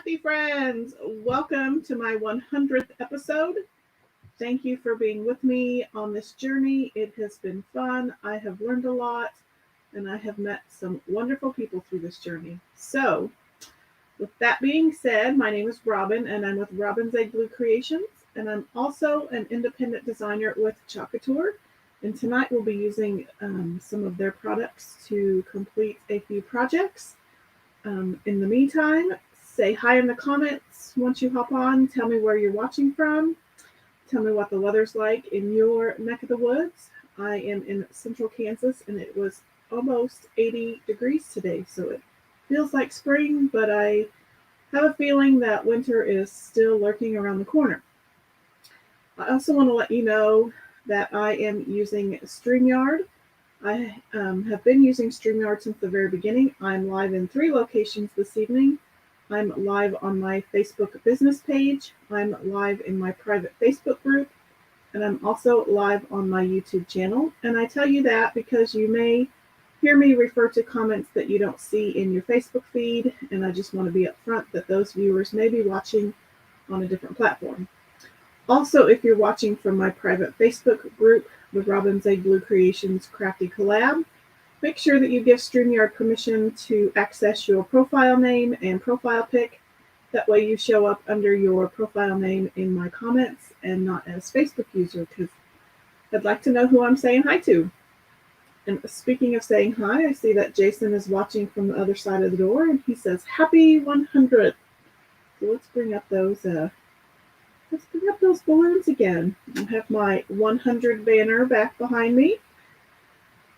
crafty friends. Welcome to my 100th episode. Thank you for being with me on this journey. It has been fun. I have learned a lot and I have met some wonderful people through this journey. So, with that being said, my name is Robin and I'm with Robin's Egg Blue Creations, and I'm also an independent designer with Couture. And tonight we'll be using some of their products to complete a few projects. In the meantime, say hi in the comments once you hop on. Tell me where you're watching from. Tell me what the weather's like in your neck of the woods. I am in central Kansas and it was almost 80 degrees today, so it feels like spring, but I have a feeling that winter is still lurking around the corner. I also want to let you know that I am using StreamYard. I have been using StreamYard since the very beginning. I'm live in 3 locations this evening. I'm live on my Facebook business page. I'm live in my private Facebook group. And I'm also live on my YouTube channel. And I tell you that because you may hear me refer to comments that you don't see in your Facebook feed. And I just want to be upfront that those viewers may be watching on a different platform. Also, if you're watching from my private Facebook group, the Robin's Egg Blue Creations Crafty Collab, make sure that you give StreamYard permission to access your profile name and profile pic. That way you show up under your profile name in my comments and not as Facebook user, because I'd like to know who I'm saying hi to. And speaking of saying hi, I see that Jason is watching from the other side of the door and he says, Happy 100. So let's bring up those balloons again. I have my 100 banner back behind me.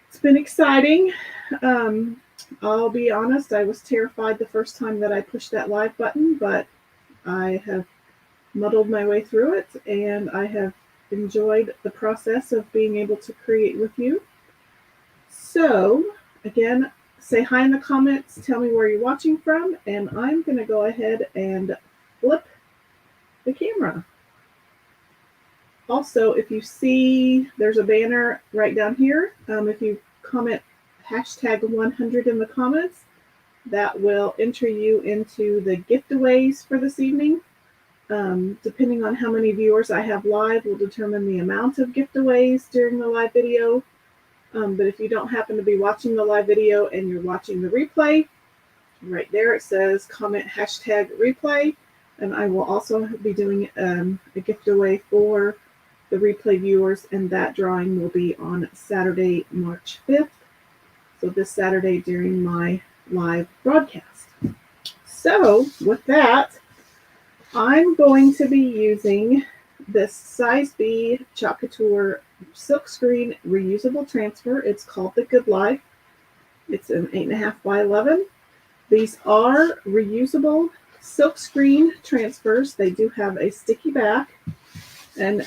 It's been exciting. I'll be honest, I was terrified the first time that I pushed that live button, but I have muddled my way through it, and I have enjoyed the process of being able to create with you. So, again, say hi in the comments, tell me where you're watching from, and I'm going to go ahead and flip the camera. Also, if you see there's a banner right down here, if you comment hashtag 100 in the comments, that will enter you into the giveaways for this evening. Depending on how many viewers I have live will determine the amount of giveaways during the live video. But if you don't happen to be watching the live video and you're watching the replay, right there it says comment hashtag replay. And I will also be doing a giveaway for the replay viewers, and that drawing will be on Saturday, March 5th. So this Saturday during my live broadcast. So with that, I'm going to be using this size B Couture silkscreen reusable transfer. It's called the Good Life. It's an 8.5 by 11. These are reusable silkscreen transfers. They do have a sticky back, and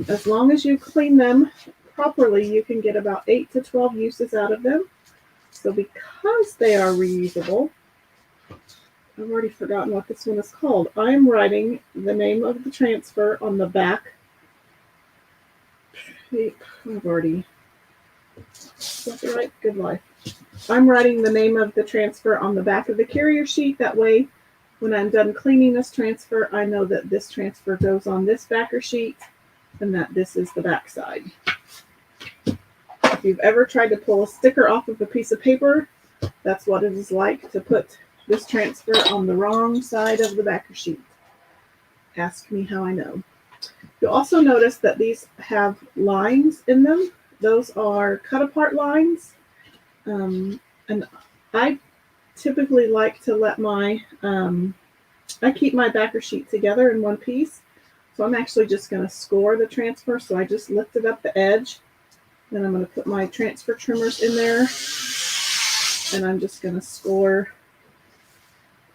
as long as you clean them properly, you can get about 8 to 12 uses out of them. So because they are reusable, I've already forgotten what this one is called. I'm writing the name of the transfer on the back. Is that right? Good Life. I'm writing the name of the transfer on the back of the carrier sheet. That way, when I'm done cleaning this transfer, I know that this transfer goes on this backer sheet and that this is the back side. If you've ever tried to pull a sticker off of a piece of paper, that's what it is like to put this transfer on the wrong side of the backer sheet. Ask me how I know. You'll also notice that these have lines in them. Those are cut apart lines. And I typically like to let my, I keep my backer sheet together in one piece. So I'm actually just going to score the transfer. So I just lifted up the edge. Then I'm going to put my transfer trimmers in there. And I'm just going to score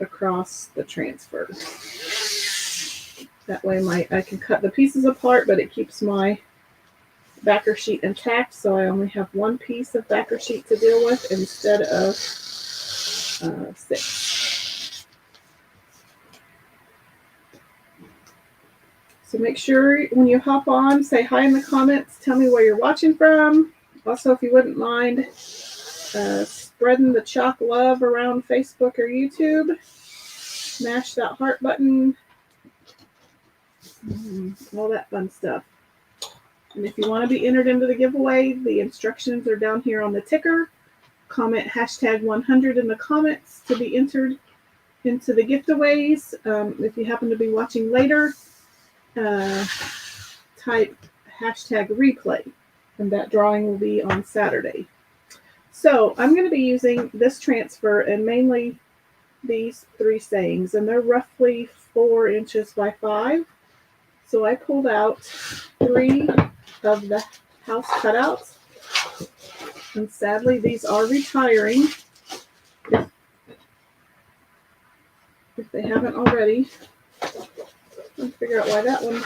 across the transfer. That way I can cut the pieces apart, but it keeps my backer sheet intact. So I only have one piece of backer sheet to deal with instead of 6. So make sure when you hop on, say hi in the comments. Tell me where you're watching from. Also, if you wouldn't mind spreading the chalk love around Facebook or YouTube, smash that heart button, all that fun stuff. And if you want to be entered into the giveaway, the instructions are down here on the ticker. Comment hashtag 100 in the comments to be entered into the giveaways. If you happen to be watching later, type hashtag replay, and that drawing will be on Saturday. So I'm going to be using this transfer and mainly these 3 sayings, and they're roughly 4 inches by 5. So I pulled out 3 of the house cutouts, and sadly these are retiring if they haven't already. Let's figure out why that one.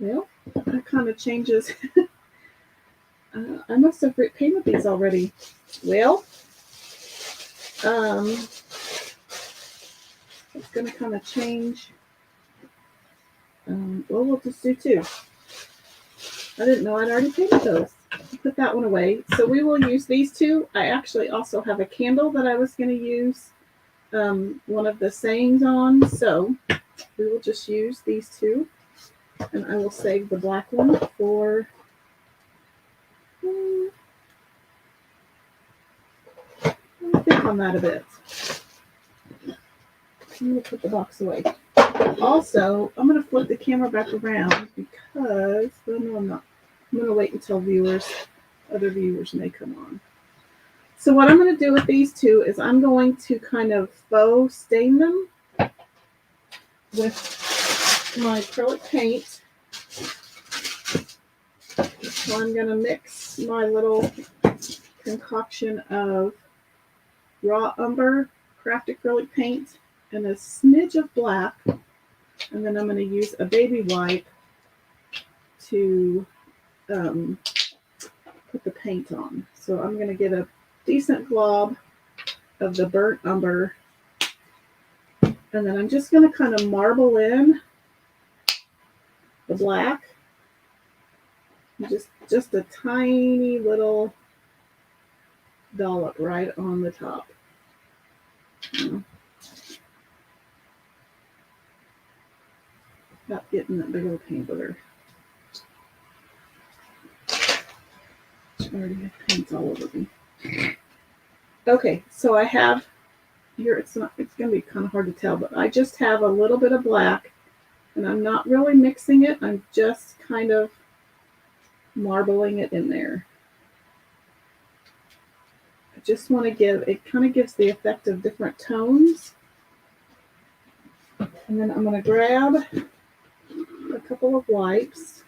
Well, that kind of changes. I must have painted these already. Well, it's going to kind of change. Well, we'll just do 2. I didn't know I'd already painted those. Put that one away. So we will use these 2. I actually also have a candle that I was going to use one of the sayings on. So we will just use these 2. And I will save the black one for... I'll think on that a bit. I'm going to put the box away. Also, I'm going to flip the camera back around because, well, no, I'm not. I'm going to wait until other viewers may come on. So what I'm going to do with these 2 is I'm going to kind of faux stain them with my acrylic paint. So I'm going to mix my little concoction of raw umber, craft acrylic paint, and a smidge of black. And then I'm going to use a baby wipe to put the paint on. So I'm going to get a decent glob of the burnt umber. And then I'm just going to kind of marble in the black. Just a tiny little dollop right on the top. About getting that big old paint butter. I already have paint all over me. Okay, so I have here, it's going to be kind of hard to tell, but I just have a little bit of black, and I'm not really mixing it. I'm just kind of marbling it in there. I just want to it kind of gives the effect of different tones. And then I'm going to grab a couple of wipes,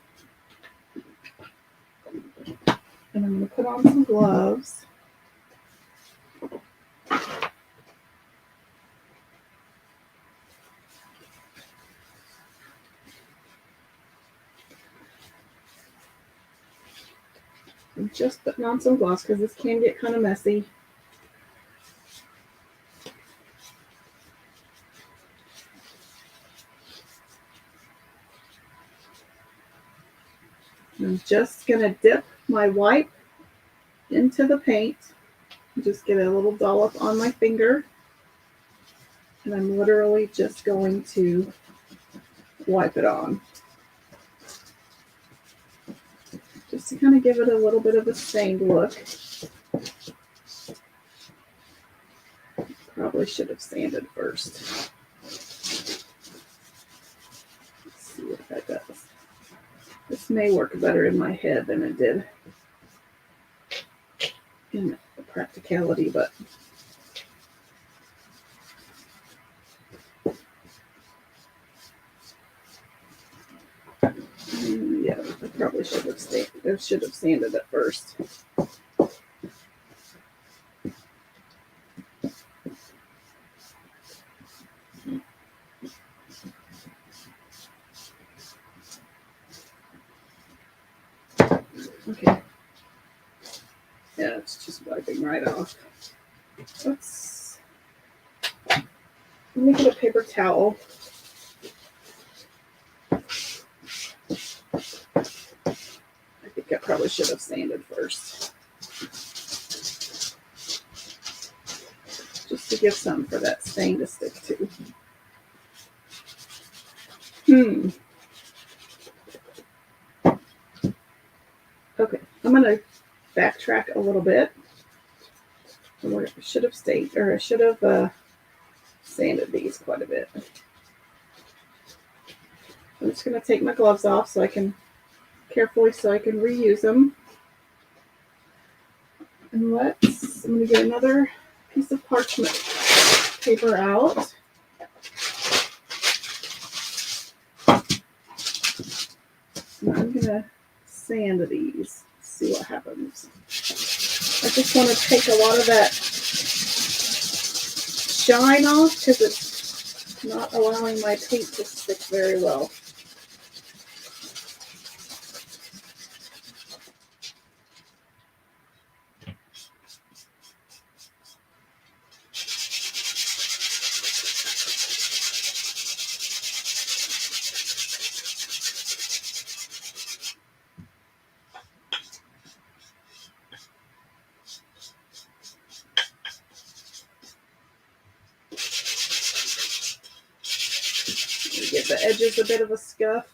and I'm going to put on some gloves. I'm just putting on some gloves because this can get kind of messy. I'm just going to dip my wipe into the paint. Just get a little dollop on my finger. And I'm literally just going to wipe it on. Just to kind of give it a little bit of a stained look. Probably should have sanded first. Let's see what that does. This may work better in my head than it did in the practicality, but yeah, I probably should have sanded it first. Okay. Yeah, it's just wiping right off. Let me get a paper towel. I think I probably should have sanded first. give some for that stain to stick to. Okay, I'm going to backtrack a little bit. I should have sanded these quite a bit. I'm just going to take my gloves off so I can reuse them. And I'm going to get another piece of parchment paper out. And I'm going to sand these, see what happens. I just want to take a lot of that shine off because it's not allowing my paint to stick very well. Get the edges a bit of a scuff.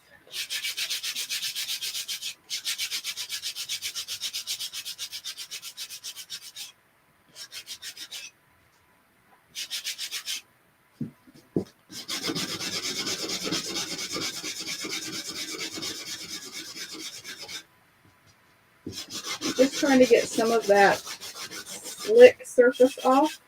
Just trying to get some of that slick surface off.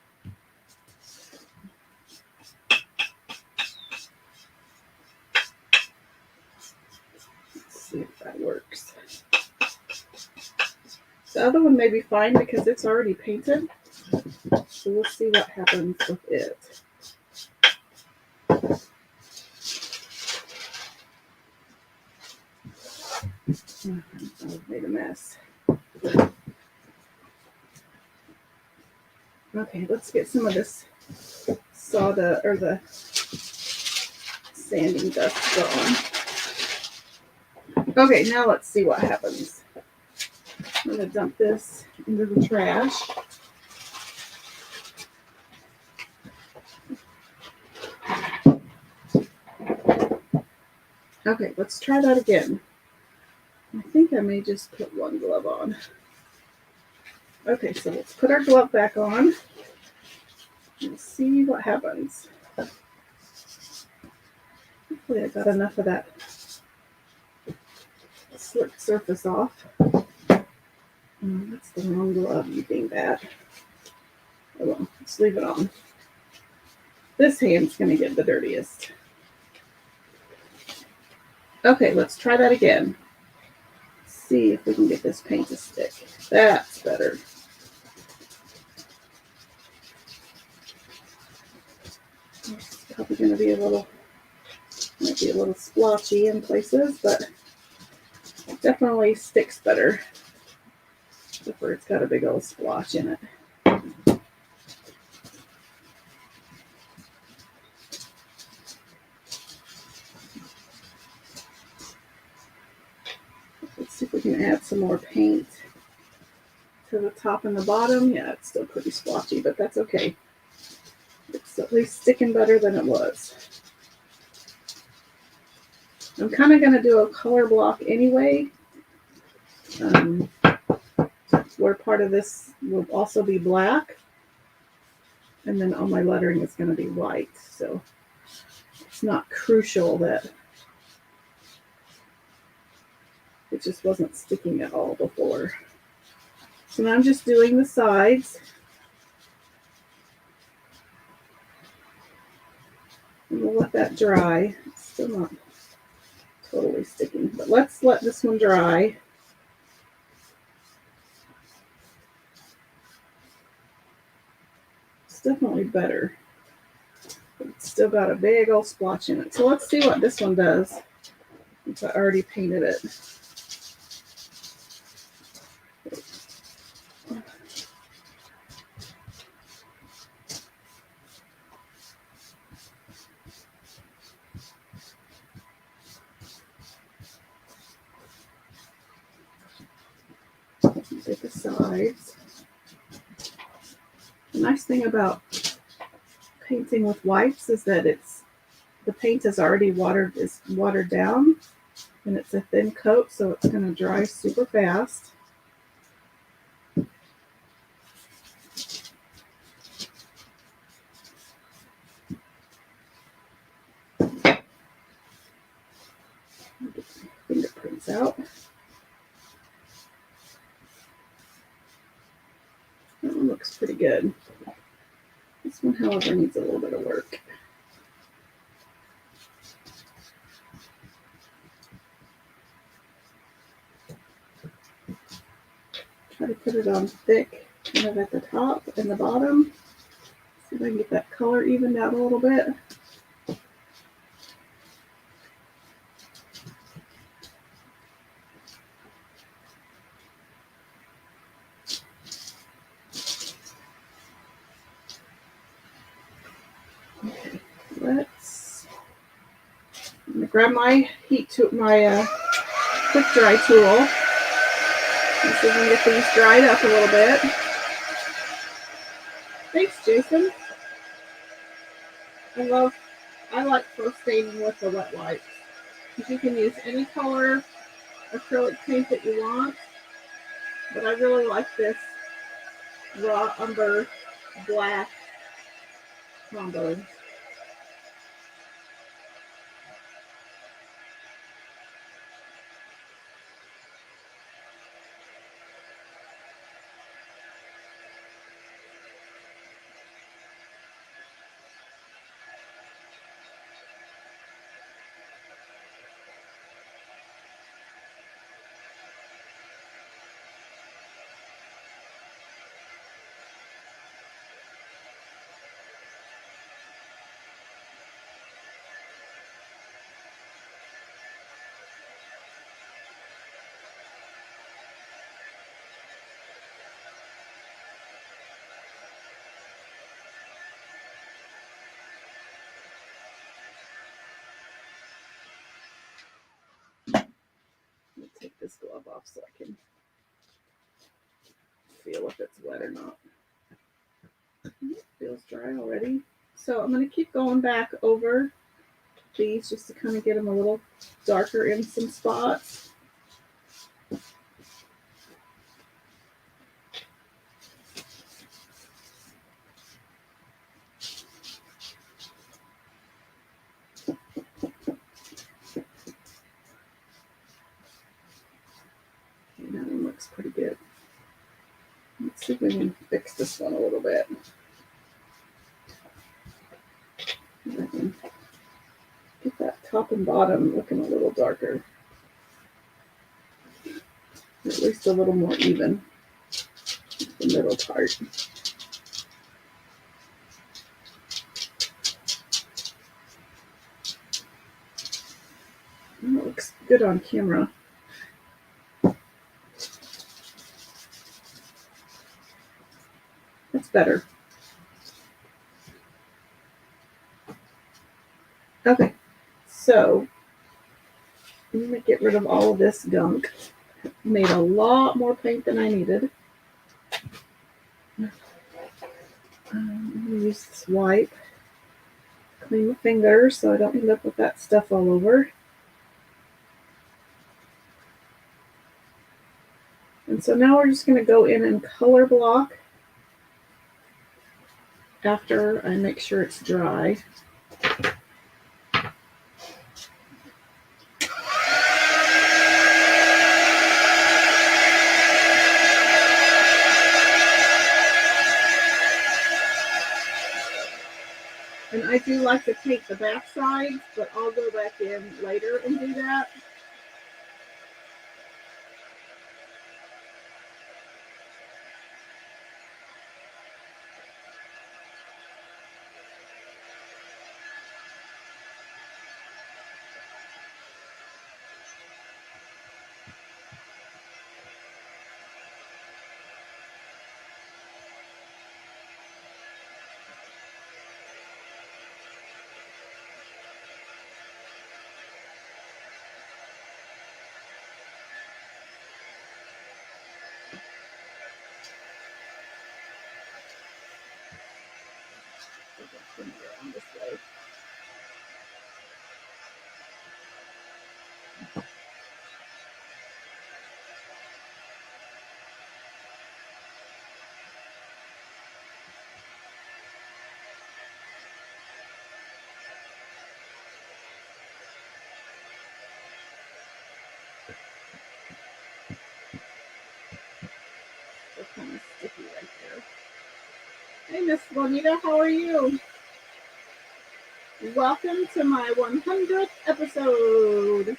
See if that works. The other one may be fine because it's already painted. So we'll see what happens with it. I've made a mess. Okay, let's get some of this sawdust or the sanding dust going. Okay, now let's see what happens. I'm going to dump this into the trash. Okay, let's try that again. I think I may just put one glove on. Okay, so let's put our glove back on and see what happens. Hopefully I got enough of that slick surface off. That's the wrong glove, you think that. Oh well, let's leave it on. This hand's going to get the dirtiest. Okay, let's try that again. See if we can get this paint to stick. That's better. It's probably going to be might be a little splotchy in places, but it definitely sticks better. Except for it's got a big old splotch in it. Let's see if we can add some more paint to the top and the bottom. Yeah, it's still pretty splotchy, but that's okay. It's at least sticking better than it was. I'm kind of going to do a color block anyway, where part of this will also be black, and then all my lettering is going to be white, so it's not crucial that it just wasn't sticking at all before. So now I'm just doing the sides. And we'll let that dry. It's still not totally sticking, but let's let this one dry. It's definitely better. But it's still got a big old splotch in it. So let's see what this one does. Since I already painted it. Get the sides. The nice thing about painting with wipes is that the paint is already watered down, and it's a thin coat, so it's going to dry super fast. Get my fingerprints out. That one looks pretty good. This one, however, needs a little bit of work. Try to put it on thick, kind of at the top and the bottom. See if I can get that color evened out a little bit. Okay, I'm gonna grab my quick dry tool. Let's see if we can get these dried up a little bit. Thanks, Jason. I like pro staining with the wet wipes. Because you can use any color acrylic paint that you want. But I really like this raw umber black combo. Let me take this glove off so I can feel if it's wet or not. It feels dry already. So I'm going to keep going back over these just to kind of get them a little darker in some spots. Okay, that one looks pretty good. Let's see if we can fix this one a little bit. I can get that top and bottom looking a little darker. At least a little more even. The middle part. That looks good on camera. That's better. Okay, so I'm going to get rid of all of this gunk. Made a lot more paint than I needed. I'm going to use this wipe. Clean my fingers so I don't end up with that stuff all over. And so now we're just going to go in and color block after I make sure it's dry. And I do like to take the back sides, but I'll go back in later and do that. Turn it around this way. They're kind of sticky right there. Hey, Miss Bonita, how are you? Welcome to my 100th episode.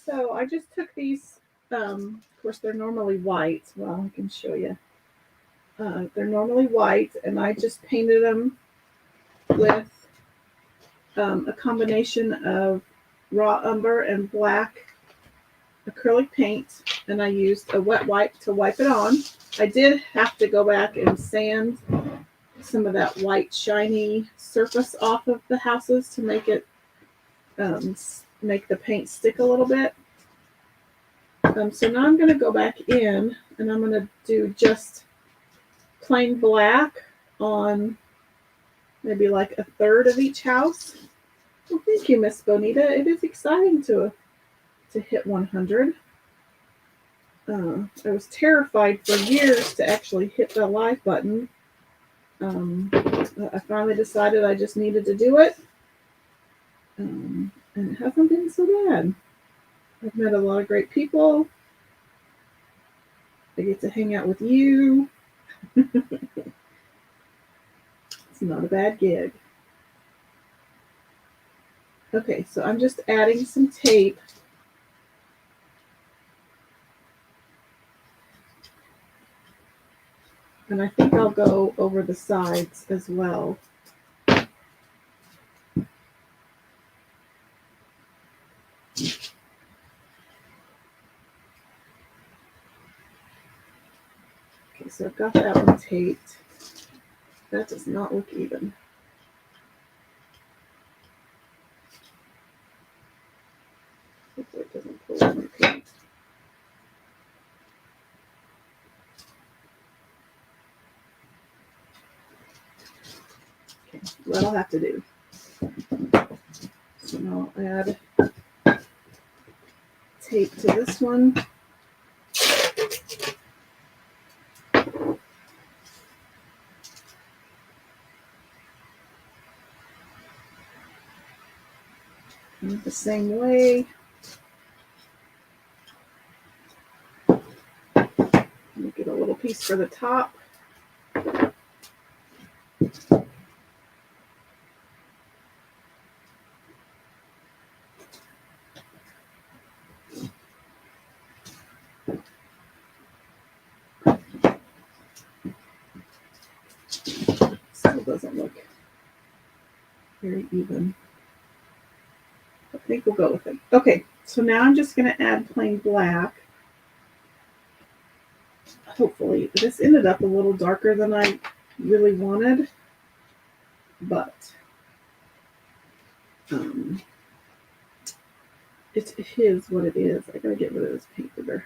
So I just took these, of course they're normally white. Well, I can show you. They're normally white, and I just painted them with a combination of raw umber and black acrylic paint, and I used a wet wipe to wipe it on. I did have to go back and sand some of that white shiny surface off of the houses to make it make the paint stick a little bit. So now I'm going to go back in and I'm going to do just plain black on maybe like a third of each house. Well, thank you, Miss Bonita. It is exciting to hit 100. I was terrified for years to actually hit the live button. I finally decided I just needed to do it. And it hasn't been so bad. I've met a lot of great people. I get to hang out with you. It's not a bad gig. Okay, so I'm just adding some tape. And I think I'll go over the sides as well. Okay, so I've got that one taped. That does not look even. Hopefully it doesn't pull on my paint. Okay, that'll have to do. So now I'll add tape to this one. And the same way. Get a little piece for the top. Still doesn't look very even. I think we'll go with it. Okay, so now I'm just going to add plain black. Hopefully, this ended up a little darker than I really wanted, but it is what it is. I gotta get rid of this paint bigger.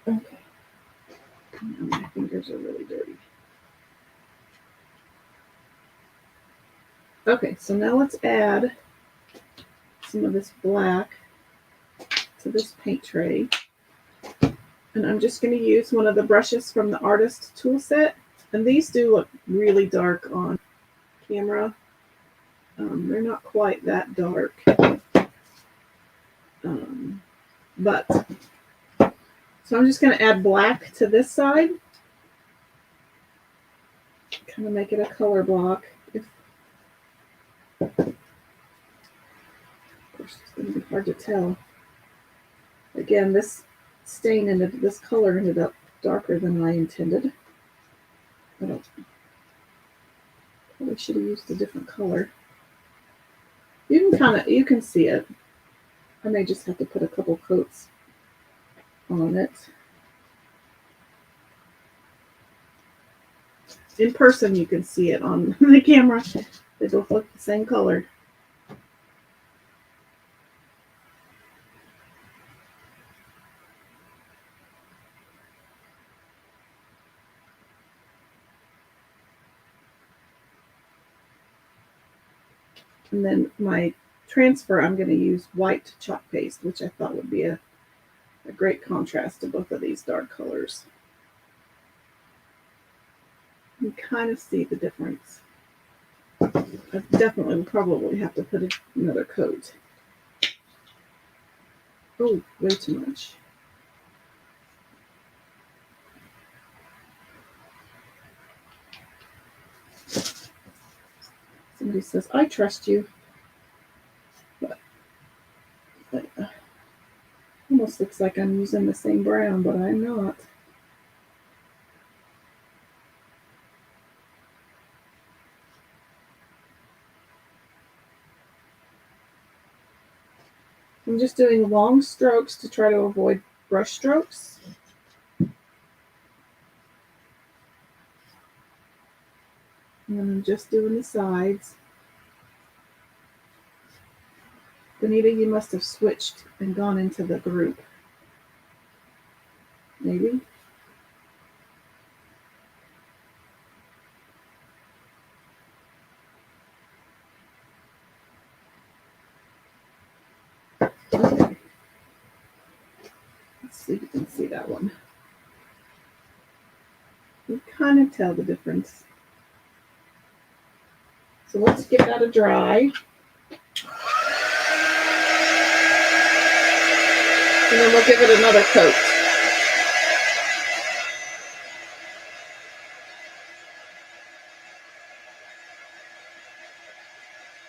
Okay, now my fingers are really dirty. Okay, so now let's add some of this black to this paint tray. And I'm just going to use one of the brushes from the artist tool set. And these do look really dark on camera. They're not quite that dark. But, so I'm just going to add black to this side. Kind of make it a color block. Of course, it's going to be hard to tell. Again, this color ended up darker than I intended. I probably should have used a different color. You can see it. I may just have to put a couple coats on it. in person you can see it. On the camera they both look the same color. And then my transfer, I'm going to use white chalk paste, which I thought would be a great contrast to both of these dark colors. You kind of see the difference. I definitely will probably have to put another coat. Oh, way too much. Somebody says, I trust you. But almost looks like I'm using the same brown, but I'm not. I'm just doing long strokes to try to avoid brush strokes. And I'm just doing the sides. Benita, you must have switched and gone into the group. Maybe. Okay. Let's see if you can see that one. You kind of tell the difference. So let's get that to dry. And then we'll give it another coat.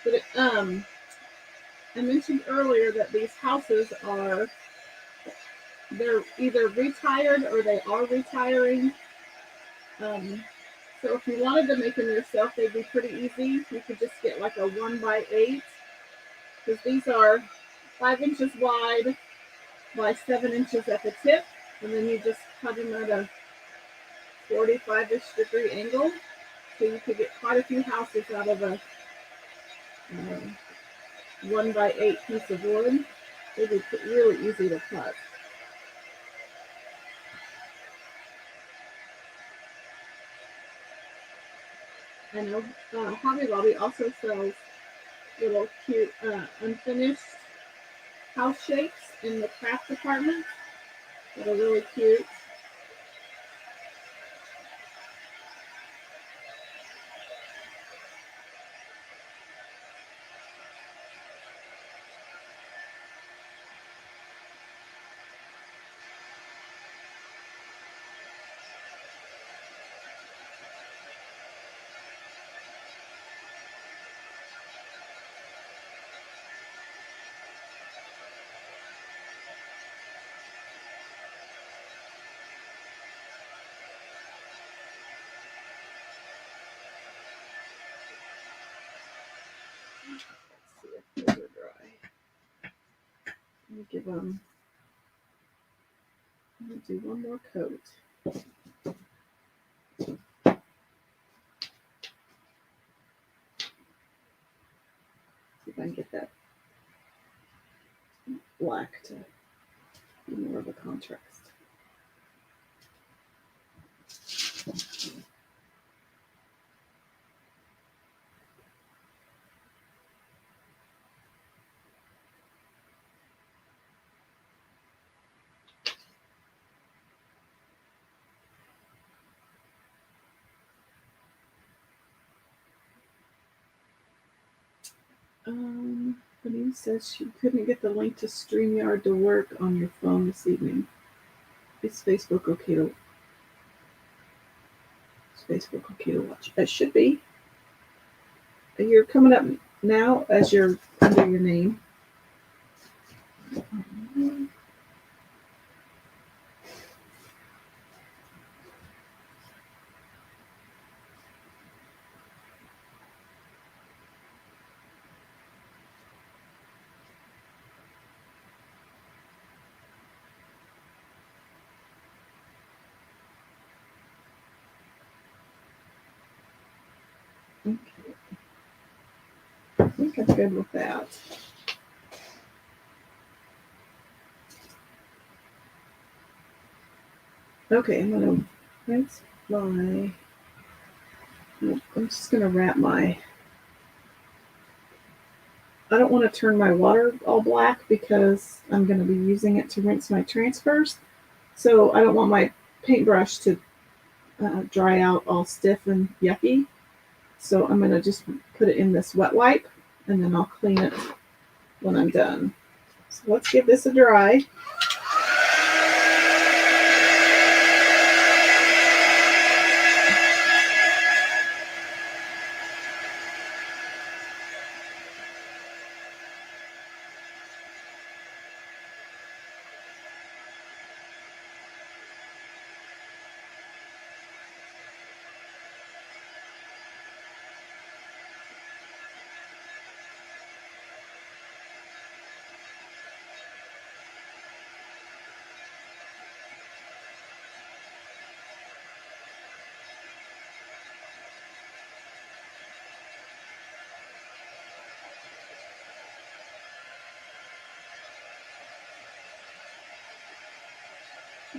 But I mentioned earlier that these houses they're either retired or they are retiring. So if you wanted to make them yourself, they'd be pretty easy. You could just get like a 1x8, because these are 5 inches wide by 7 inches at the tip, and then you just cut them at a 45-ish degree angle. So you could get quite a few houses out of a 1x8 piece of wood. They'd be really easy to cut. I know Hobby Lobby also sells little cute unfinished house shapes in the craft department that are really cute. Let's see if those are dry. Let me give them. I'm going to do one more coat. See if I can get that black to be more of a contrast. Denise says she couldn't get the link to StreamYard to work on your phone this evening. Is Facebook okay to watch? It should be. You're coming up now as you're under your name. think I'm good with that. Okay, I'm just gonna wrap my, I don't want to turn my water all black because I'm going to be using it to rinse my transfers. So I don't want my paintbrush to dry out all stiff and yucky. So I'm going to just put it in this wet wipe and then I'll clean it when I'm done. So let's give this a dry.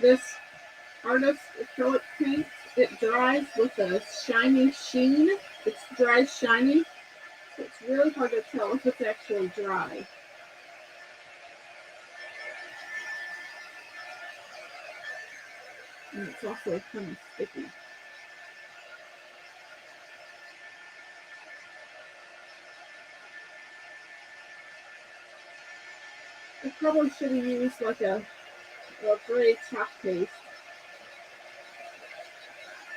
This artist acrylic paint, it dries with a shiny sheen. It dries shiny. So it's really hard to tell if it's actually dry. And it's also kind of sticky. I probably should have used like a gray chalk paste.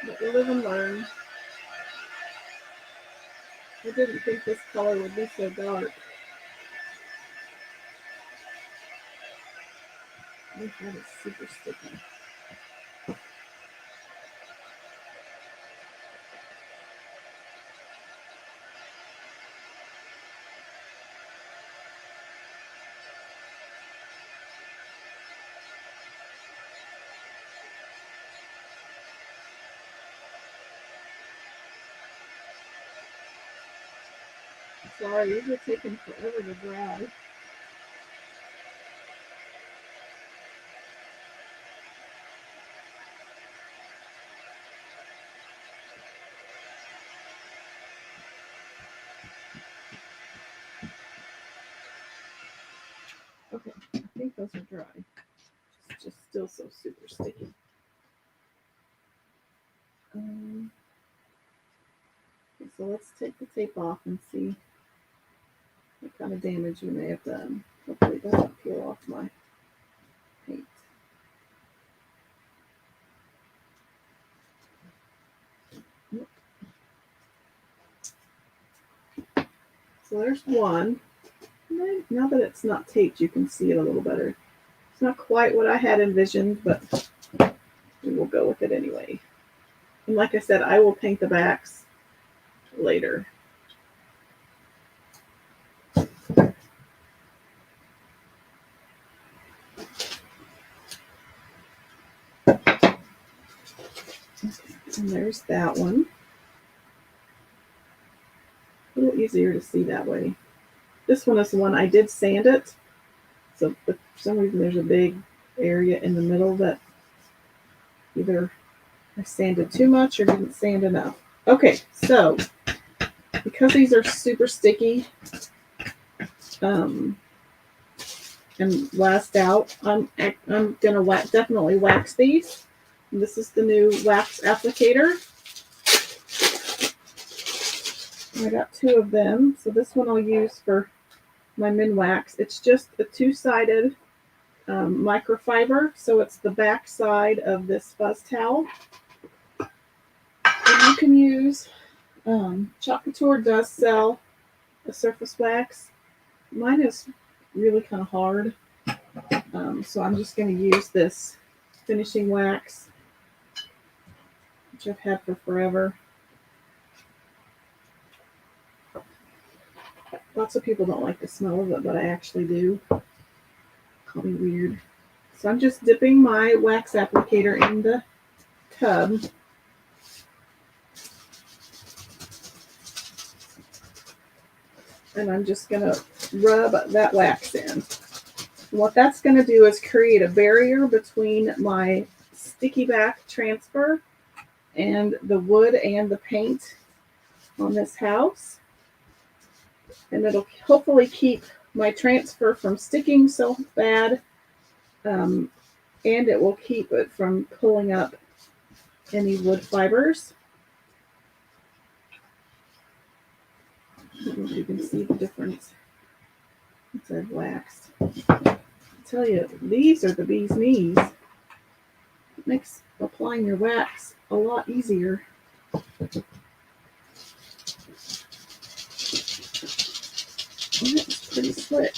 But you live and learn. I didn't think this color would be so dark. That is super sticky. Sorry, these are taking forever to dry. Okay, I think those are dry. It's just still so super sticky. Okay, so let's take the tape off and see what kind of damage we may have done. Hopefully it doesn't peel off my paint. So there's one. Now that it's not taped, you can see it a little better. It's not quite what I had envisioned, but we will go with it anyway. And like I said, I will paint the backs later. And there's that one. A little easier to see that way. This one is the one I did sand it. So for some reason there's a big area in the middle that either I sanded too much or didn't sand enough. Okay, so because these are super sticky and last out, I'm gonna definitely wax these. And this is the new wax applicator. I got 2 of them, so this one I'll use for my Minwax. It's just a 2-sided microfiber, so it's the back side of this fuzz towel. And you can use, Couture does sell a surface wax. Mine is really kind of hard, so I'm just going to use this finishing wax, which I've had for forever. Lots of people don't like the smell of it, but I actually do. Call me weird. So I'm just dipping my wax applicator in the tub. And I'm just going to rub that wax in. What that's going to do is create a barrier between my sticky back transfer and the wood and the paint on this house. And it'll hopefully keep my transfer from sticking so bad, and it will keep it from pulling up any wood fibers. I don't know if you can see the difference since I've waxed. I tell you, these are the bee's knees. It makes applying your wax a lot easier. And it's pretty slick.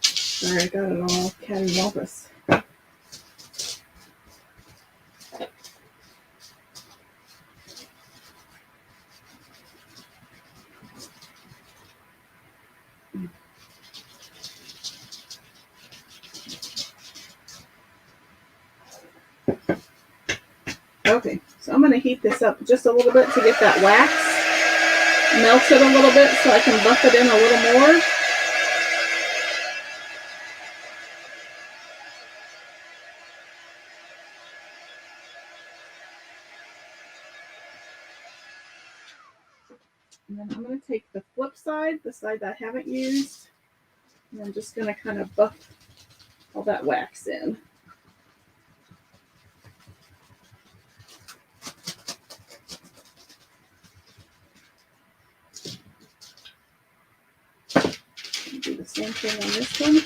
Sorry, I got it all cattywampus. Okay, so I'm going to heat this up just a little bit to get that wax melted a little bit so I can buff it in a little more. And then I'm going to take the flip side, the side that I haven't used, and I'm just going to kind of buff all that wax in. Do the same thing on this one.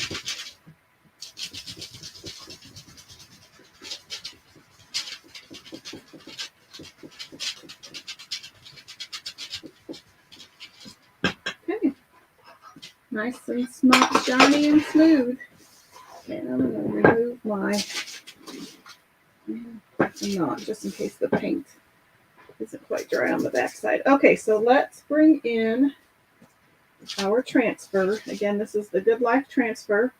Okay, nice and shiny and smooth. And I'm going to remove my knot just in case the paint isn't quite dry on the backside. Okay, so let's bring in our transfer. Again, this is the Good Life transfer.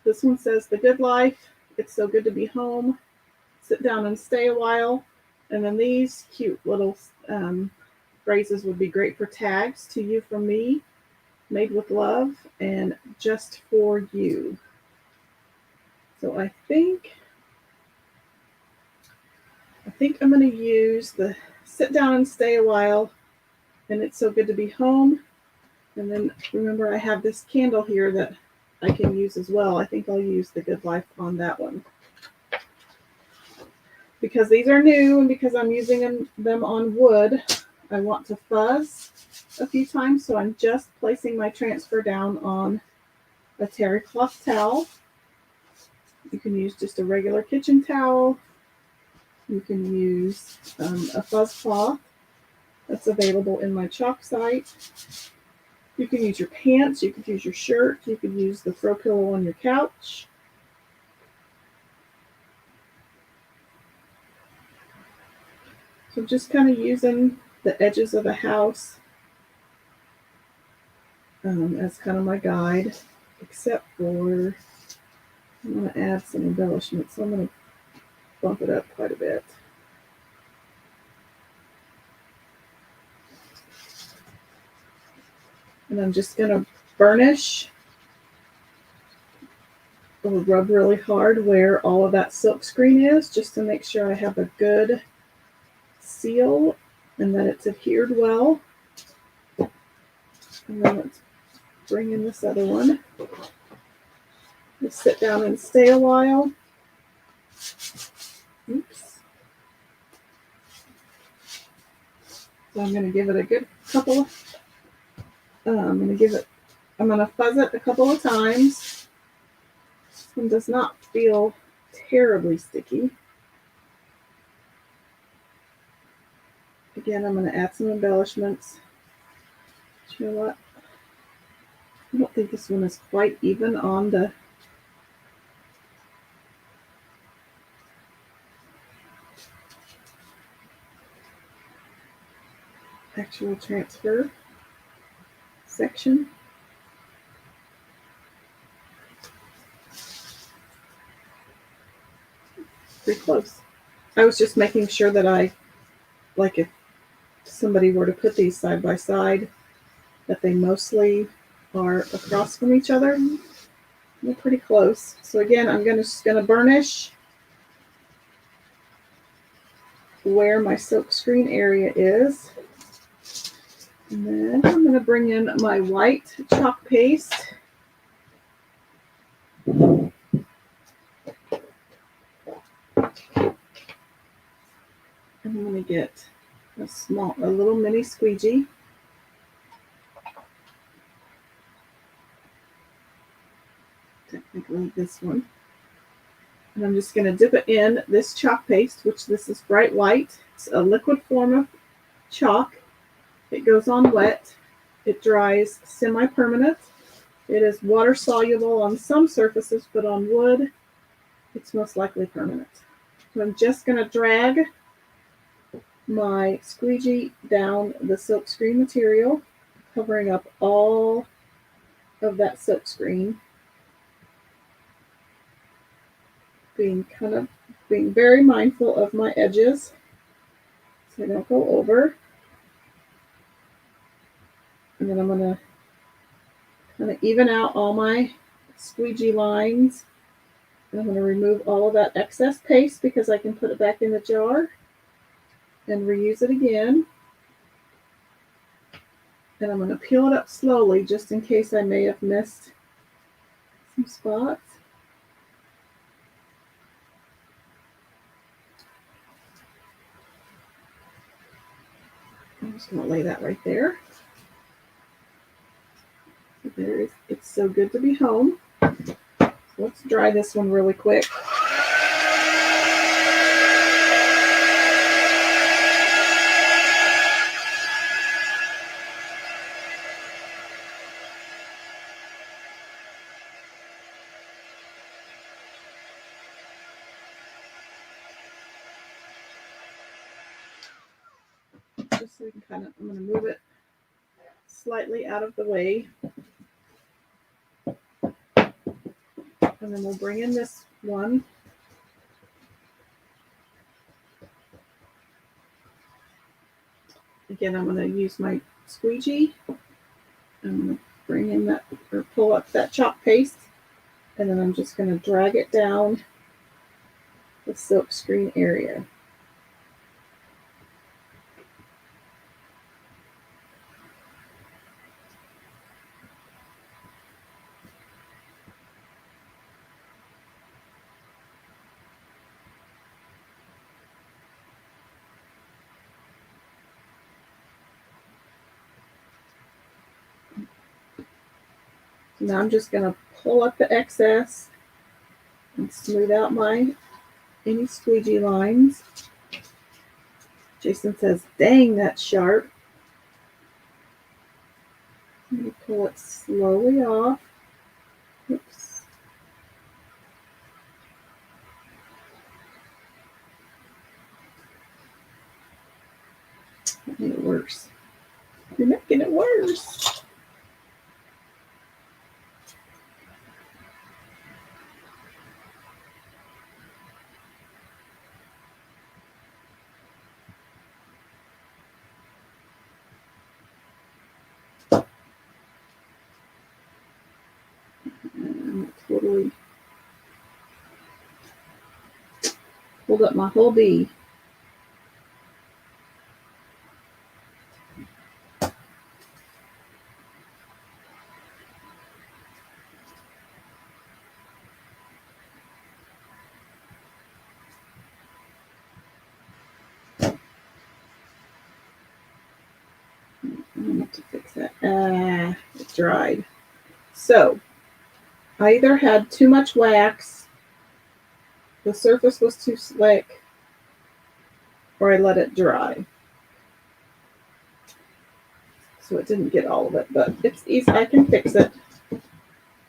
This one says the Good Life. It's so good to be home. Sit down and stay a while. And then these cute little phrases would be great for tags. To you from me, made with love, and just for you. So I think I'm going to use the sit down and stay a while, and it's so good to be home. And then remember, I have this candle here that I can use as well. I think I'll use the Good Life on that one. Because these are new and because I'm using them on wood, I want to fuzz a few times. So I'm just placing my transfer down on a terry cloth towel. You can use just a regular kitchen towel. You can use a fuzz cloth that's available in my chalk site. You can use your pants, you could use your shirt, you could use the throw pillow on your couch. So just kind of using the edges of the house as kind of my guide, except for I'm going to add some embellishments. So I'm going to bump it up quite a bit. And I'm just going to burnish or rub really hard where all of that silk screen is, just to make sure I have a good seal and that it's adhered well. And then let's bring in this other one. Just sit down and stay a while. Oops. So I'm going to give it a good couple. I'm going to fuzz it a couple of times. This one does not feel terribly sticky. Again, I'm going to add some embellishments. But you know what? I don't think this one is quite even on the actual transfer section. Pretty close. I was just making sure that like if somebody were to put these side by side, that they mostly are across from each other. They're pretty close. So again, I'm just gonna burnish where my silk screen area is. And then I'm gonna bring in my white chalk paste. And I'm gonna get a little mini squeegee. Technically this one. And I'm just going to dip it in this chalk paste, which this is bright white. It's a liquid form of chalk. It goes on wet. It dries semi-permanent. It is water soluble on some surfaces, but on wood, it's most likely permanent. So I'm just going to drag my squeegee down the silkscreen material, covering up all of that silkscreen. Being very mindful of my edges so I don't go over. And then I'm going to kind of even out all my squeegee lines. And I'm going to remove all of that excess paste because I can put it back in the jar and reuse it again. And I'm going to peel it up slowly just in case I may have missed some spots. I'm just going to lay that right there. So it's so good to be home. So let's dry this one really quick. Just so we can I'm going to move it slightly out of the way. And then we'll bring in this one. Again, I'm going to use my squeegee. I'm going to bring in that, or pull up that chalk paste. And then I'm just going to drag it down the silk screen area. Now I'm just going to pull up the excess and smooth out any squeegee lines. Jason says, dang, that's sharp. I'm going to pull it slowly off. Oops. That made it worse. You're making it worse. Totally pulled up my whole bee. I need to fix that. It dried. So I either had too much wax, the surface was too slick, or I let it dry. So it didn't get all of it, but it's easy. I can fix it.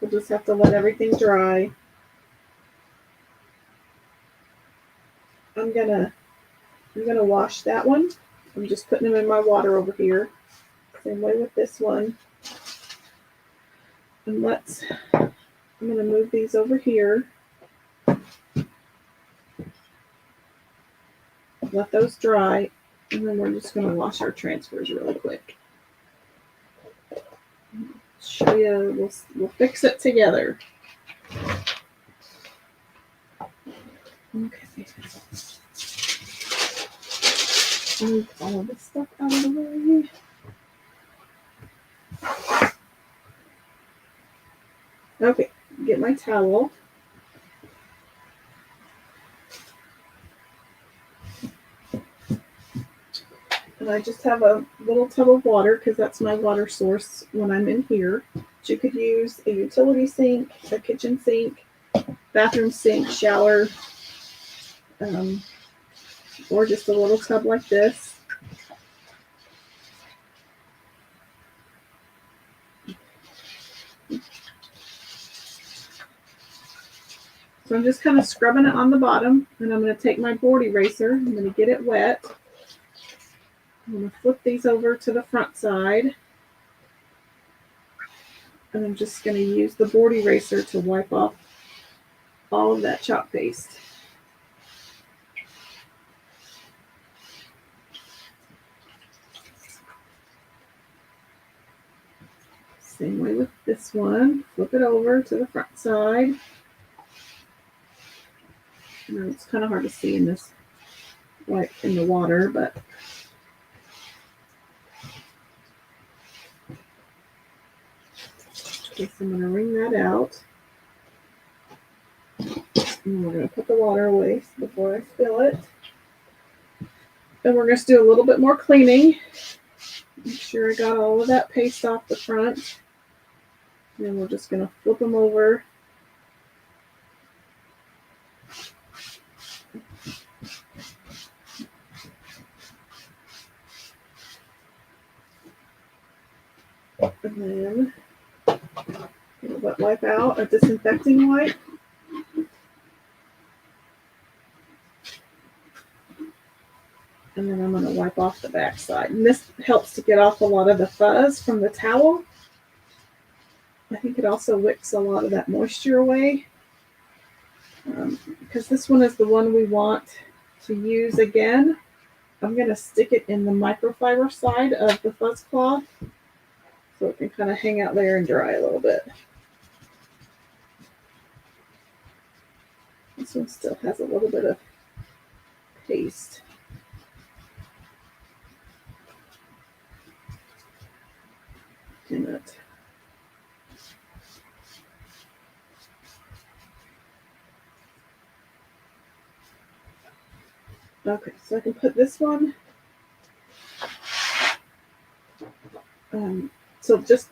We'll just have to let everything dry. I'm gonna wash that one. I'm just putting them in my water over here. Same way with this one. And I'm gonna move these over here. let those dry, and then we're just going to wash our transfers really quick. Show you, we'll fix it together. Okay. Move all of this stuff out of the way. Okay, get my towel. And I just have a little tub of water because that's my water source when I'm in here. But you could use a utility sink, a kitchen sink, bathroom sink, shower, or just a little tub like this. So I'm just kind of scrubbing it on the bottom, and I'm going to take my board eraser. I'm going to get it wet. I'm going to flip these over to the front side. And I'm just going to use the board eraser to wipe off all of that chalk paste. Same way with this one. Flip it over to the front side. I know it's kind of hard to see in this white in the water, but okay, so I'm going to wring that out. And we're going to put the water away before I spill it. Then we're going to do a little bit more cleaning. Make sure I got all of that paste off the front. And then we're just going to flip them over. And then get a wet wipe out, a disinfecting wipe. And then I'm going to wipe off the back side. And this helps to get off a lot of the fuzz from the towel. I think it also wicks a lot of that moisture away. Because this one is the one we want to use again. I'm going to stick it in the microfiber side of the fuzz cloth so it can kind of hang out there and dry a little bit. This one still has a little bit of paste. In it. Okay, so I can put this one. So just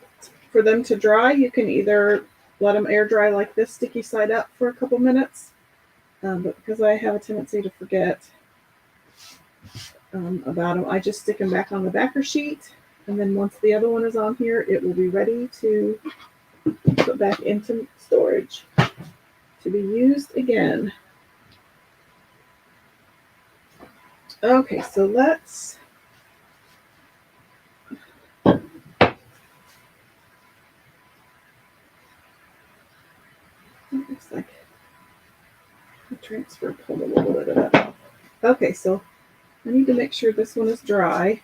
for them to dry, you can either let them air dry like this, sticky side up for a couple minutes. But because I have a tendency to forget about them, I just stick them back on the backer sheet. And then once the other one is on here, it will be ready to put back into storage to be used again. Okay, so let's looks like the transfer pulled a little bit of that off. Okay, so I need to make sure this one is dry.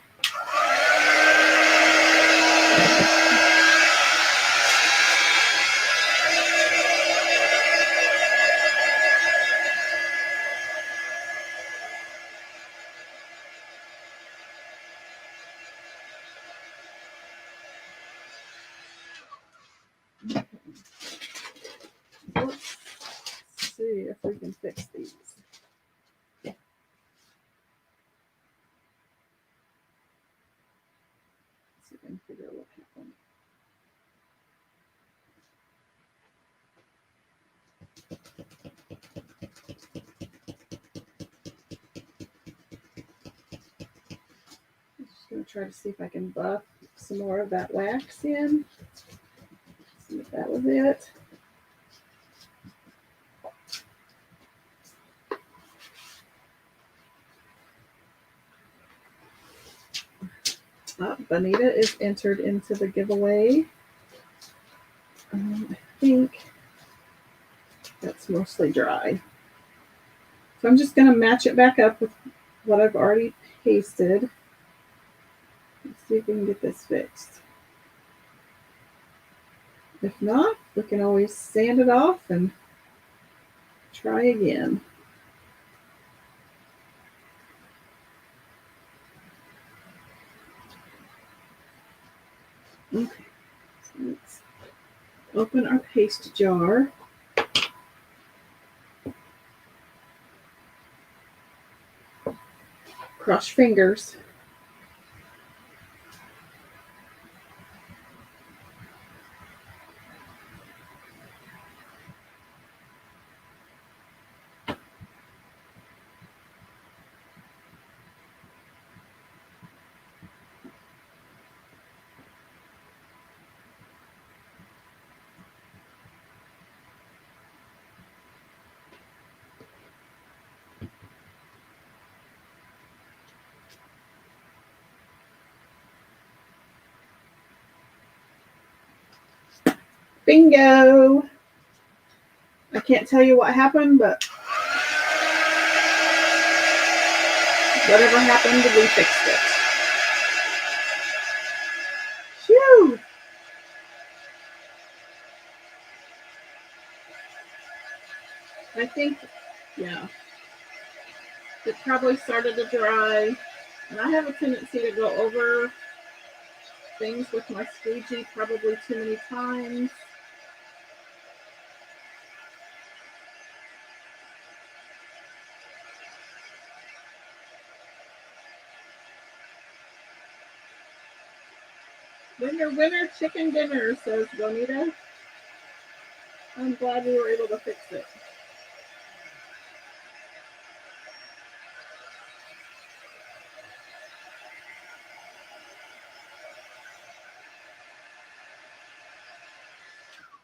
Let's see if we can fix these. See if I can figure out what happened. I'm just going to try to see if I can buff some more of that wax in. See if that was it. Bonita is entered into the giveaway. I think that's mostly dry. So I'm just going to match it back up with what I've already pasted. Let's see if we can get this fixed. If not, we can always sand it off and try again. Okay, so let's open our paste jar. Cross fingers. Bingo! I can't tell you what happened, but whatever happened, we fixed it. Phew! I think, yeah, it probably started to dry. And I have a tendency to go over things with my squeegee probably too many times. Winner, winner, chicken dinner, says Bonita. I'm glad we were able to fix it.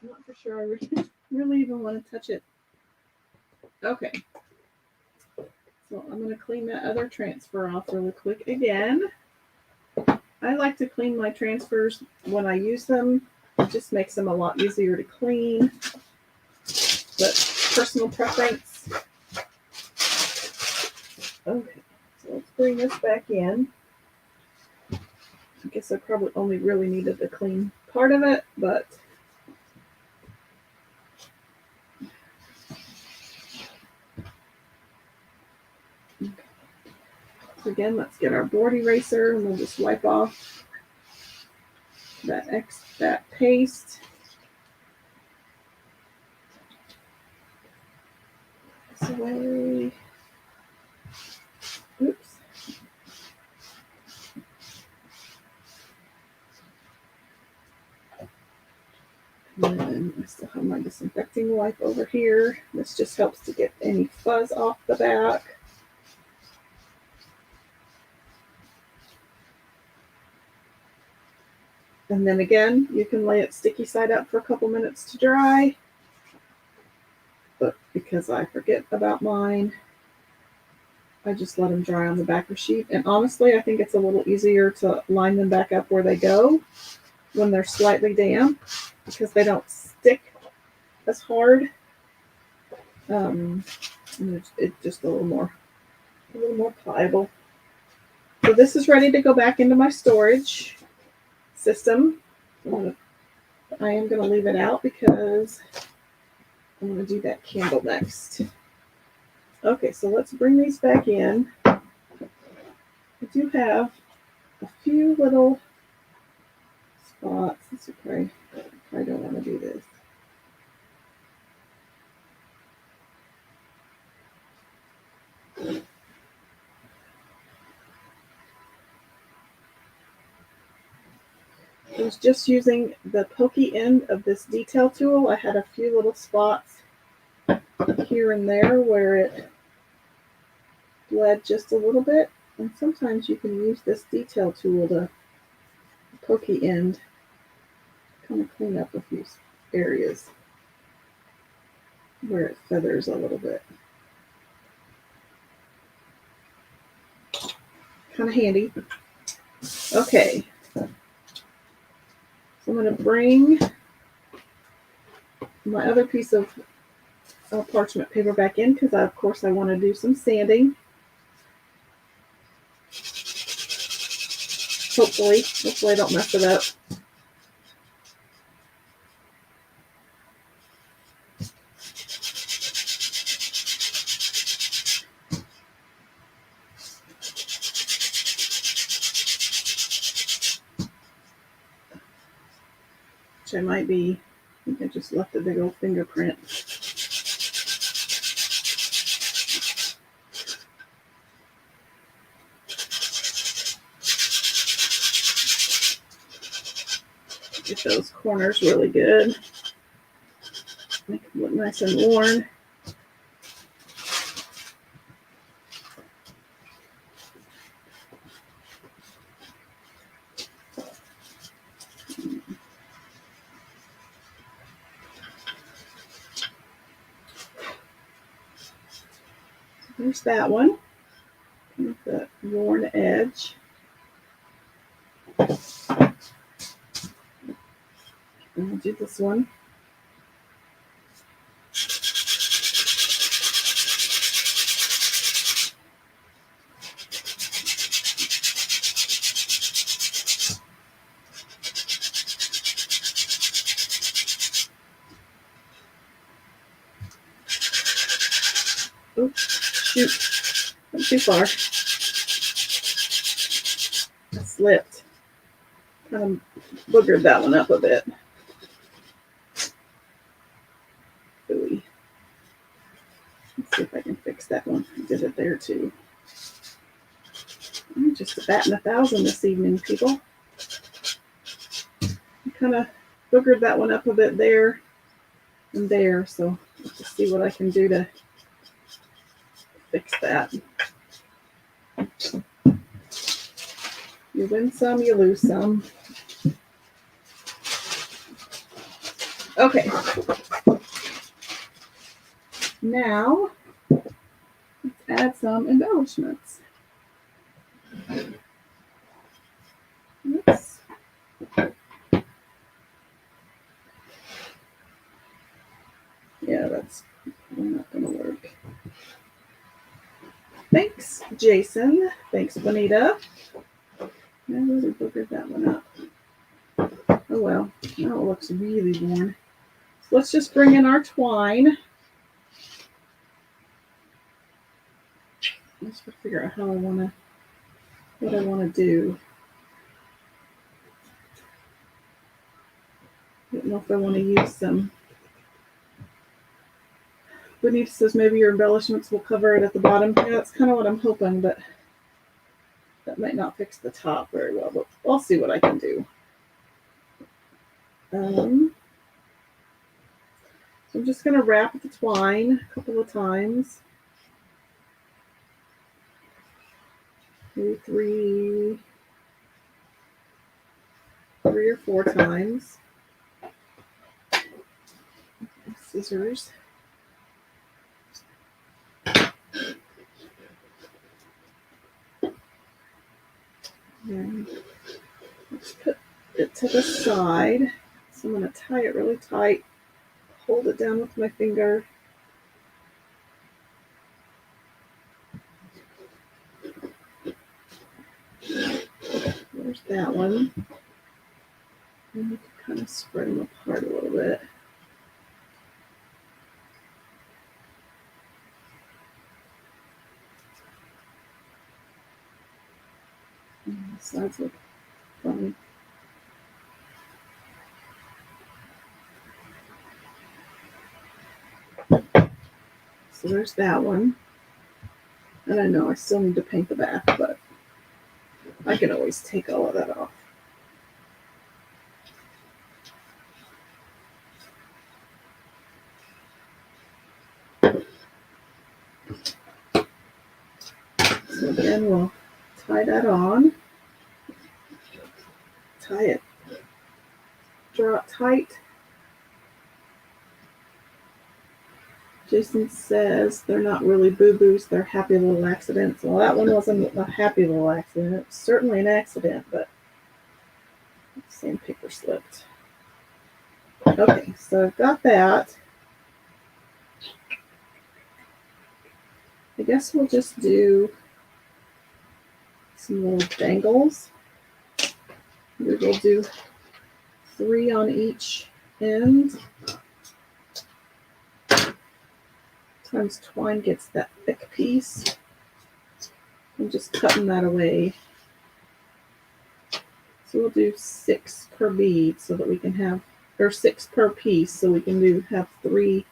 I'm not for sure I really even want to touch it. Okay. So I'm going to clean that other transfer off really quick again. I like to clean my transfers when I use them. It just makes them a lot easier to clean. But personal preference. Okay, so let's bring this back in. I guess I probably only really needed to clean part of it, but so again, let's get our board eraser and we'll just wipe off that paste. This away. Oops. And then I still have my disinfecting wipe over here. This just helps to get any fuzz off the back. And then again, you can lay it sticky side up for a couple minutes to dry. But because I forget about mine, I just let them dry on the backer sheet. And honestly, I think it's a little easier to line them back up where they go when they're slightly damp because they don't stick as hard. It's just a little more pliable. So this is ready to go back into my storage system. I am going to leave it out because I'm going to do that candle next. Okay, so let's bring these back in. I do have a few little spots. That's okay. I don't want to do this. I was just using the pokey end of this detail tool. I had a few little spots here and there where it bled just a little bit. And sometimes you can use this detail tool to pokey end, kind of clean up a few areas where it feathers a little bit. Kind of handy. Okay. So I'm going to bring my other piece of parchment paper back in because of course I want to do some sanding. Hopefully I don't mess it up. Which I might be, I think I just left a big old fingerprint. Get those corners really good. Make them look nice and worn. There's that one with the worn edge. And I'll do this one. Oops, shoot, went too far. I slipped. Kind of boogered that one up a bit. Ooh. Let's see if I can fix that one. I did it there too. I'm just batting 1,000 this evening, people. I kind of boogered that one up a bit there and there, so let's just see what I can do to fix that. You win some, you lose some. Okay. Now, let's add some embellishments. Oops. Yeah, that's not going to work. Thanks, Jason. Thanks, Bonita. I really boogered that one up. Oh well, now it looks really worn. So let's just bring in our twine. Let's figure out how what I want to do. I don't know if I want to use some. Bonita says maybe your embellishments will cover it at the bottom. Yeah, that's kind of what I'm hoping, but that might not fix the top very well, but I'll see what I can do. So I'm just going to wrap the twine a couple of times. Maybe three or four times. Scissors. And let's put it to the side. So I'm going to tie it really tight. Hold it down with my finger. There's that one. And you can kind of spread them apart a little bit. And the sides look funny. So there's that one. And I know I still need to paint the back, but I can always take all of that off. So again, we'll tie that on. Tie it. Draw it tight. Jason says they're not really boo-boos, they're happy little accidents. Well, that one wasn't a happy little accident. It was certainly an accident, but sandpaper slipped. Okay, so I've got that. I guess we'll just do some little dangles. We will do 3 on each end. Sometimes twine gets that thick piece. I'm just cutting that away. So we'll do 6 per bead so that we can have, or 6 per piece so we can have 3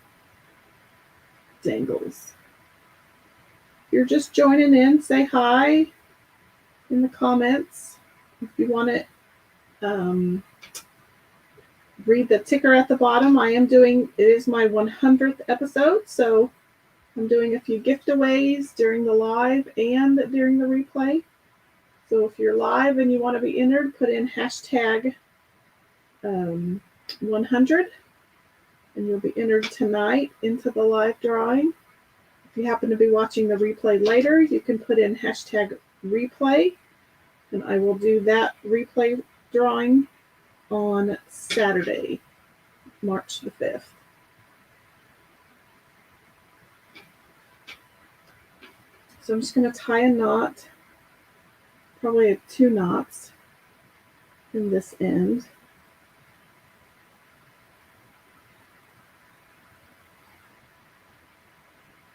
dangles. If you're just joining in, say hi in the comments. If you want to read the ticker at the bottom, it is my 100th episode, so I'm doing a few giveaways during the live and during the replay. So if you're live and you want to be entered, put in hashtag 100 and you'll be entered tonight into the live drawing. If you happen to be watching the replay later, you can put in hashtag replay, and I will do that replay drawing on Saturday, March the 5th. So I'm just going to tie a knot, probably 2 knots in this end.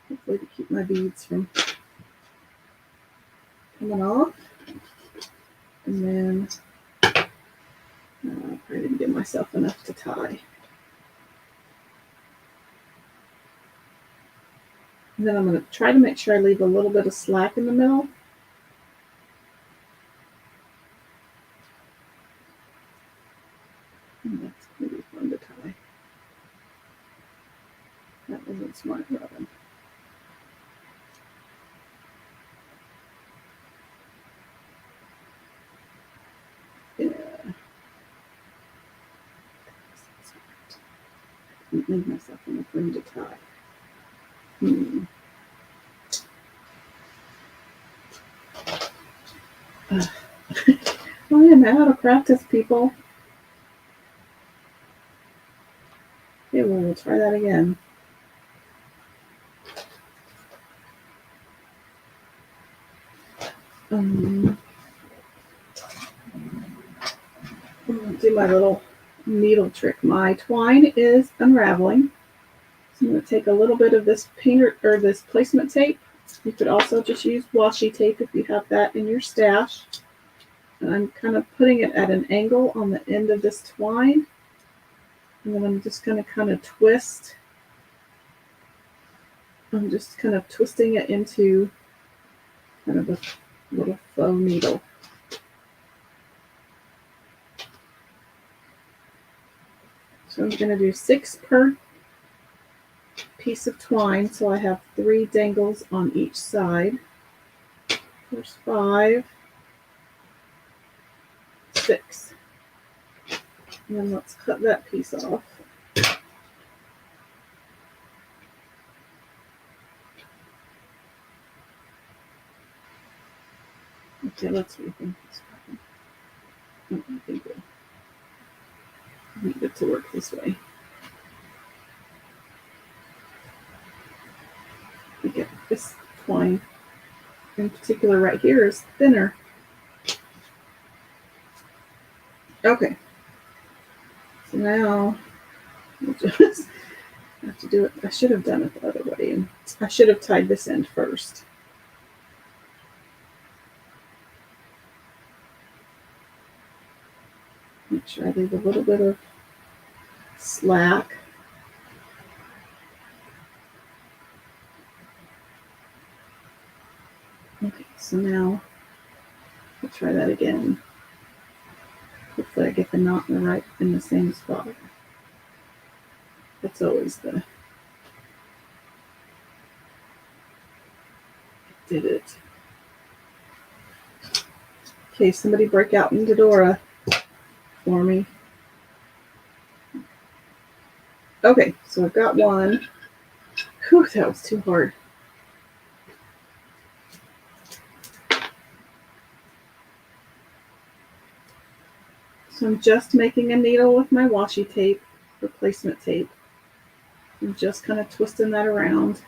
Hopefully to keep my beads from coming off. And then I didn't give myself enough to tie. And then I'm going to try to make sure I leave a little bit of slack in the middle. And that's going to be fun to tie. That wasn't smart, Robin. Yeah. Didn't leave myself enough room to tie. I am out of practice, people. Okay, well, we'll try that again. I'm going to do my little needle trick. My twine is unraveling. So I'm going to take a little bit of this painter or this placement tape. You could also just use washi tape if you have that in your stash. And I'm kind of putting it at an angle on the end of this twine. And then I'm just going to kind of twist. I'm just kind of twisting it into kind of a little faux needle. So I'm going to do 6 per piece of twine, so I have 3 dangles on each side. There's 5, 6. And then let's cut that piece off. Okay, let's rethink this. I think we need it to work this way. Okay, this twine in particular right here is thinner. Okay, so now we'll just have to do it. I should have done it the other way, and I should have tied this end first. Make sure I leave a little bit of slack. Okay, so now we'll try that again. Hopefully I get the knot in the same spot. That's always did it. Okay, somebody break out in Dora for me. Okay, so I've got one. Whew, that was too hard. So I'm just making a needle with my washi tape, replacement tape. I'm just kind of twisting that around.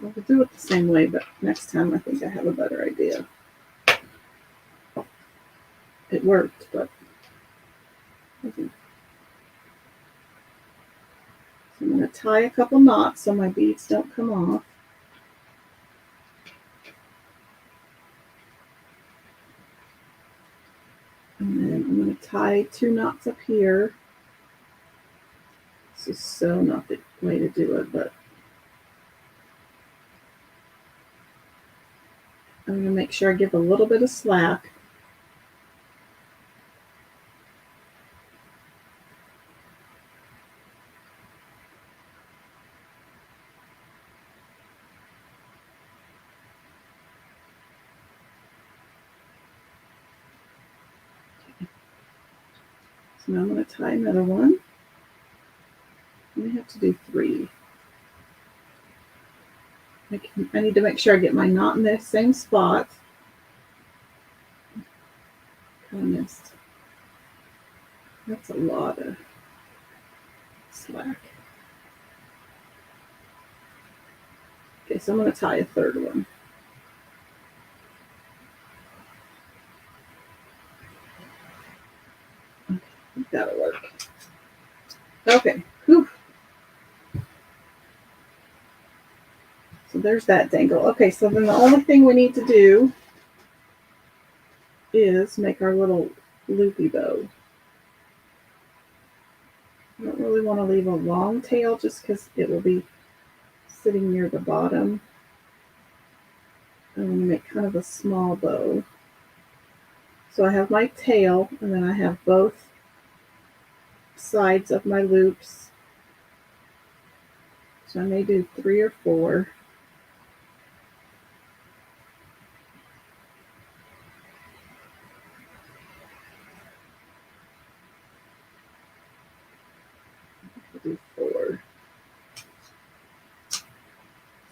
I'll do it the same way, but next time I think I have a better idea. It worked, but so I'm going to tie a couple knots so my beads don't come off. And then I'm going to tie 2 knots up here. This is so not the way to do it, but I'm going to make sure I give a little bit of slack. So now I'm going to tie another one. I have to do 3. I need to make sure I get my knot in the same spot. Kind of missed. That's a lot of slack. Okay, so I'm going to tie a 3rd one. Okay, that'll work. Okay. Whew. So there's that dangle. Okay, so then the only thing we need to do is make our little loopy bow. I don't really want to leave a long tail just because it will be sitting near the bottom. I'm going to make kind of a small bow. So I have my tail, and then I have both sides of my loops. So I may do 3 or 4. I'll do 4.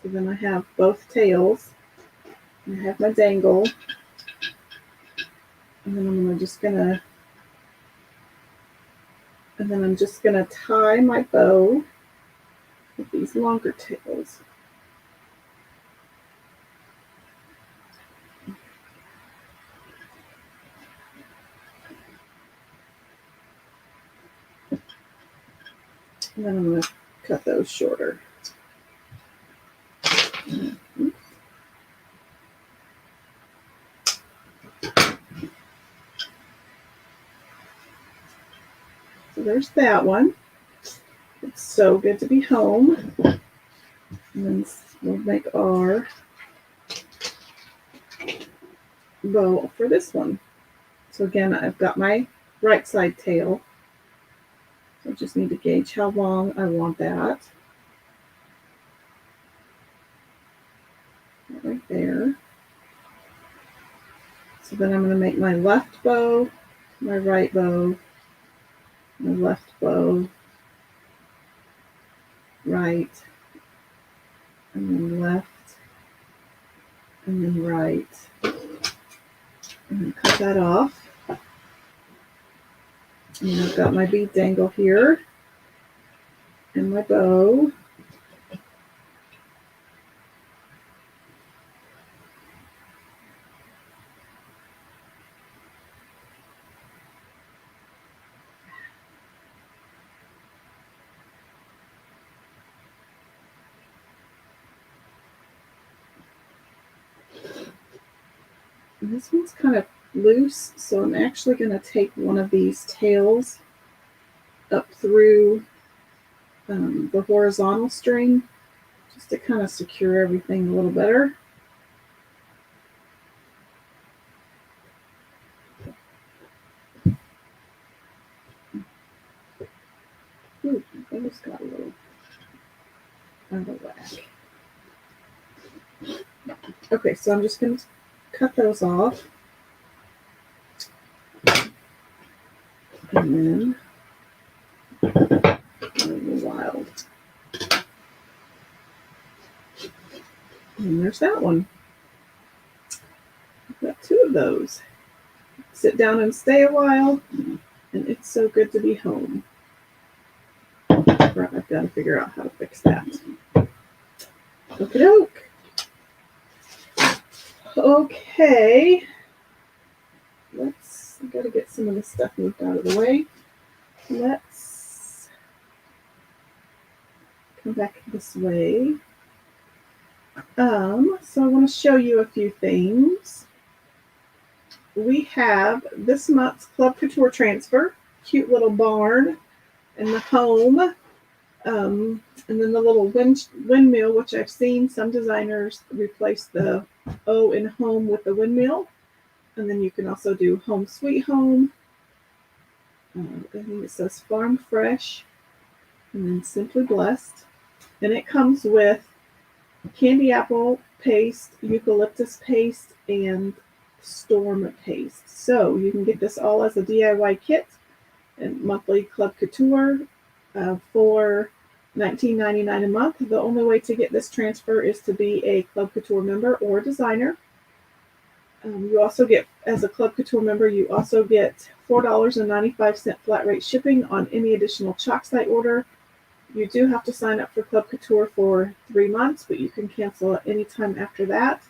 So then I have both tails. And I have my dangle. And then I'm just gonna tie my bow with these longer tails. And then I'm going to cut those shorter. So there's that one. It's so good to be home. And then we'll make our bow for this one. So again, I've got my right side tail. So I just need to gauge how long I want that. Right there. So then I'm going to make my left bow, my right bow, my left bow, right, and then left, and then right. And then cut that off. And I've got my bead dangle here and my bow. And this one's kind of loose, so I'm actually going to take one of these tails up through the horizontal string just to kind of secure everything a little better. Ooh, I just got a little out of whack. Okay, so I'm just going to cut those off. And then wild. And there's that one. I've got 2 of those. Sit down and stay a while, and it's so good to be home. I've got to figure out how to fix that. Okie doke. Okay. I gotta get some of this stuff moved out of the way. Let's come back this way. So I want to show you a few things. We have this month's Club Couture transfer, cute little barn and the home, and then the little windmill, which I've seen some designers replace the O in home with the windmill. And then you can also do home sweet home. I think it says farm fresh and then simply blessed. And it comes with candy apple paste, eucalyptus paste, and storm paste. So you can get this all as a DIY kit and monthly Club Couture for $19.99 a month. The only way to get this transfer is to be a Club Couture member or designer. You also get, as a Club Couture member, you also get $4.95 flat rate shipping on any additional chalk site order. You do have to sign up for Club Couture for 3 months, but you can cancel at any time after that.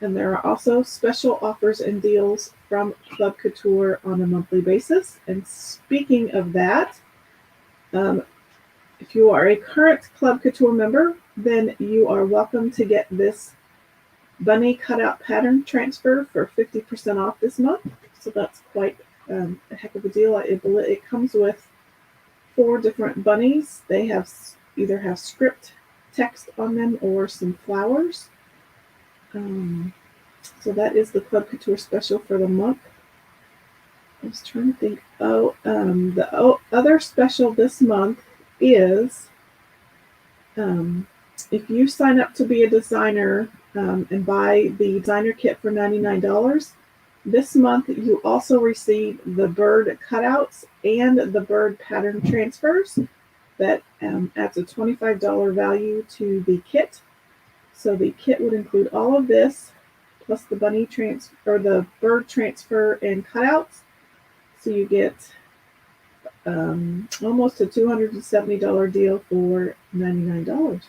And there are also special offers and deals from Club Couture on a monthly basis. And speaking of that, if you are a current Club Couture member, then you are welcome to get this bunny cutout pattern transfer for 50% off this month. So that's quite a heck of a deal. It comes with 4 different bunnies. They either have script text on them or some flowers. So that is the Club Couture special for the month. I was trying to think. The other special this month is if you sign up to be a designer and buy the designer kit for $99, this month you also receive the bird cutouts and the bird pattern transfers. That adds a $25 value to the kit. So the kit would include all of this, plus the bunny transfer or the bird transfer and cutouts. So you get almost a $270 deal for $99.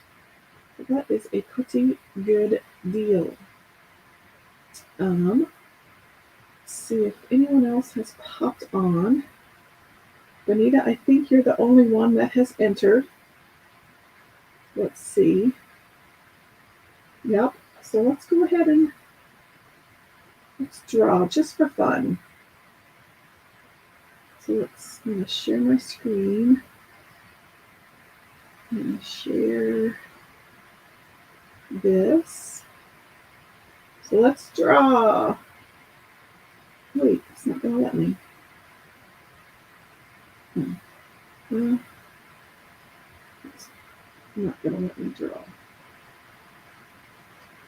So that is a pretty good deal. Let's see if anyone else has popped on. Benita, I think you're the only one that has entered. Let's see. Yep. So let's go ahead and let's draw just for fun. So I'm going to share my screen. I'm going to share this. So let's draw. Wait, it's not going to let me. It's not going to let me draw.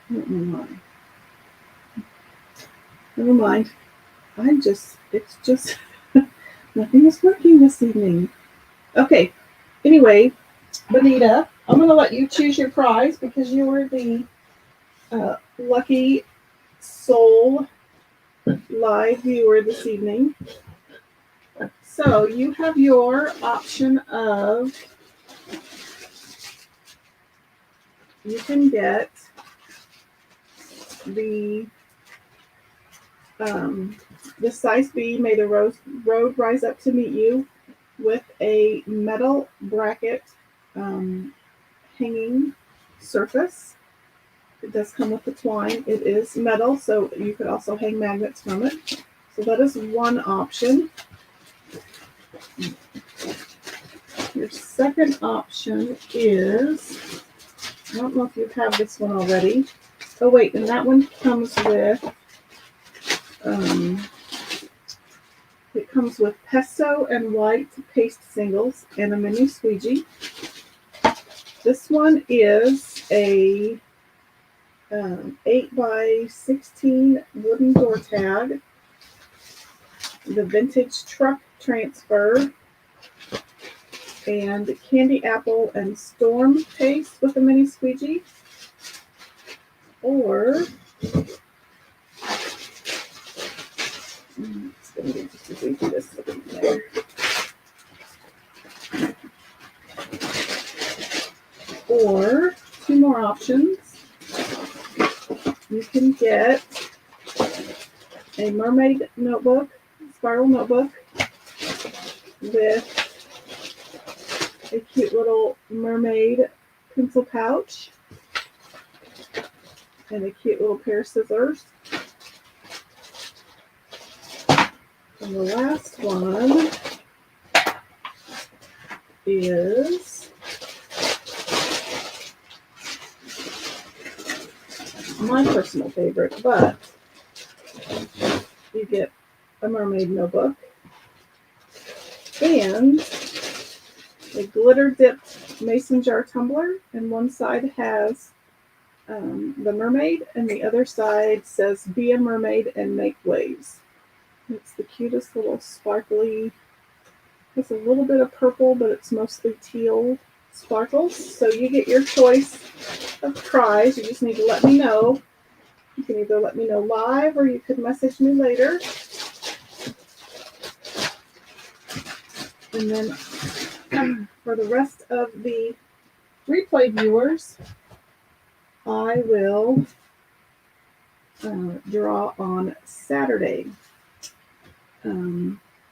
I don't know why. Never mind. It's just, nothing is working this evening. Okay. Anyway, Benita, I'm going to let you choose your prize because you were the lucky soul live viewer this evening. So you have your option of, you can get the size B, May the Road Rise Up to Meet You, with a metal bracket hanging surface. It does come with the twine. It is metal, so you could also hang magnets from it. So that is one option. Your second option is, I don't know if you have this one already. Oh wait, and that one comes with, it comes with pesto and white paste singles and a mini squeegee. This one is a 8x16 wooden door tag, the vintage truck transfer, and candy apple and storm paste with a mini squeegee. Or it's going to be just as easy this there. Or 2 more options. get a mermaid notebook, spiral notebook, with a cute little mermaid pencil pouch and a cute little pair of scissors. And the last one is my personal favorite, but you get a mermaid notebook and a glitter dipped mason jar tumbler, and one side has the mermaid and the other side says be a mermaid and make waves. It's the cutest little sparkly, it's a little bit of purple, but it's mostly teal sparkles. So you get your choice of prize. You just need to let me know. You can either let me know live or you could message me later. And then for the rest of the replay viewers, I will draw on Saturday.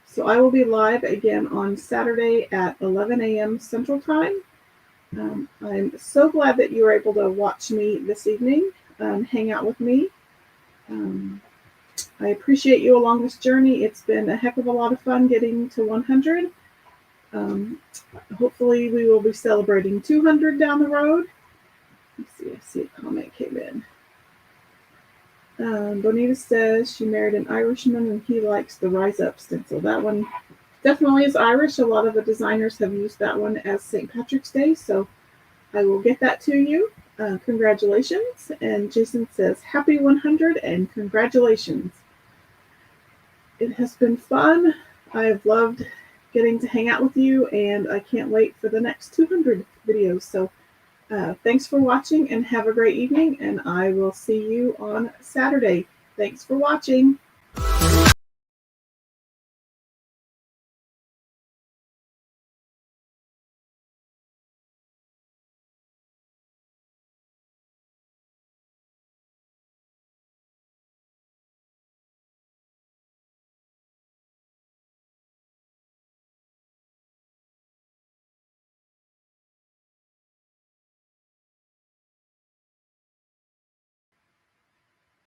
So I will be live again on Saturday at 11 a.m. Central Time. I'm so glad that you were able to watch me this evening, hang out with me. I appreciate you along this journey. It's been a heck of a lot of fun getting to 100. Hopefully we will be celebrating 200 down the road. I see a comment came in. Bonita says she married an Irishman and he likes the Rise Up stencil. That one definitely is Irish. A lot of the designers have used that one as St. Patrick's Day, so I will get that to you. Congratulations. And Jason says happy 100 and congratulations. It has been fun. I have loved getting to hang out with you, and I can't wait for the next 200 videos. So thanks for watching and have a great evening, and I will see you on Saturday. Thanks for watching.